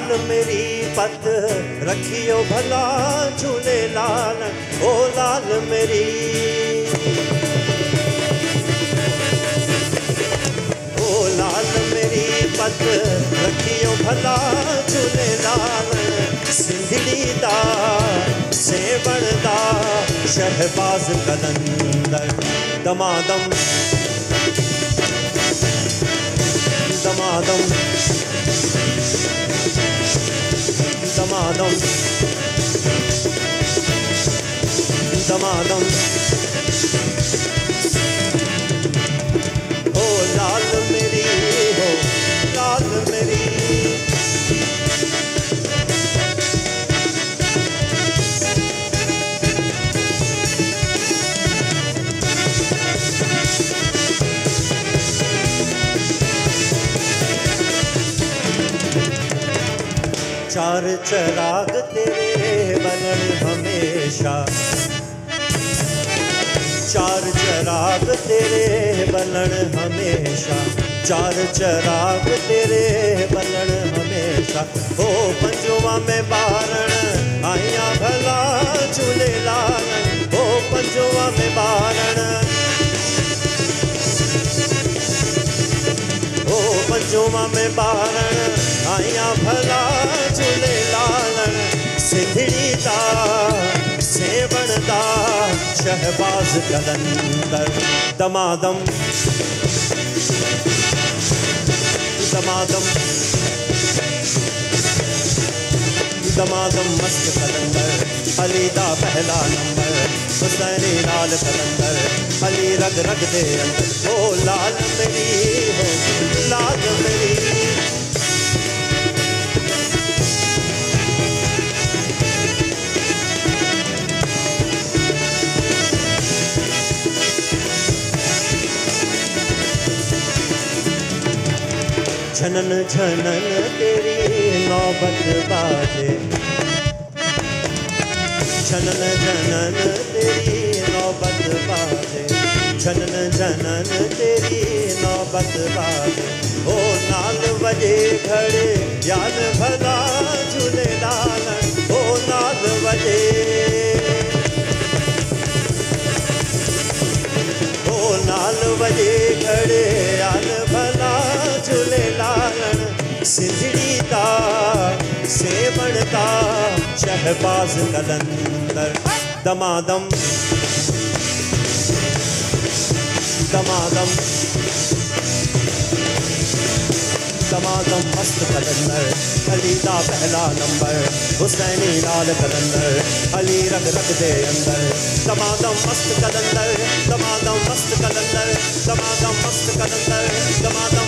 लाल मेरी पत रखियो भला झूले लाल, ओ लाल मेरी, ओ लाल मेरी पत रखियो भला झूले लाल। सिंधड़ी दा सेवण दा शहबाज कलंदर, दमादम दमादम दमादम दमादम, ओ लाल मेरी, हो लाल मेरी। चार चराग तेरे बनन हमेशा, चार चराग तेरे बनन हमेशा, चार चराग तेरे बनन हमेशा। ओ पंजवा में बारण आया भला झूले लाल, ओ पंजवा में बारण, ओ पंजवा में बारण आया भला झूले लाल। सिंधड़ी दा सेवण दा शहबाज कलंदर, दमादम दमादम दमादम मस्त कलंदर, अली दा पहला नंबर, हुसैनी लाल कलंदर, अली रग रग दे अंदर। ओ लाल मेरी, हो लाल मेरी, झनन झनन तेरी नौबत बाजे, झनन झनन तेरी नौबत बाजे, झनन झनन तेरी नौबत बाजे। ओ नाल बजे घड़े याद भला झूले लाल, ओ नाल बजे, ओ नाल बजे घड़े याद भला झूले लाल। सिंधड़ी दा सेवण दा शहबाज कलंदर, दमादम दमादम दमादम मस्त कलंदर, अली दा पहला नंबर, हुसैनी लाल कलंदर, अली रग रग दे अंदर। दमादम मस्त कलंदर, दमादम मस्त कलंदर, दमादम मस्त कलंदर, दमादम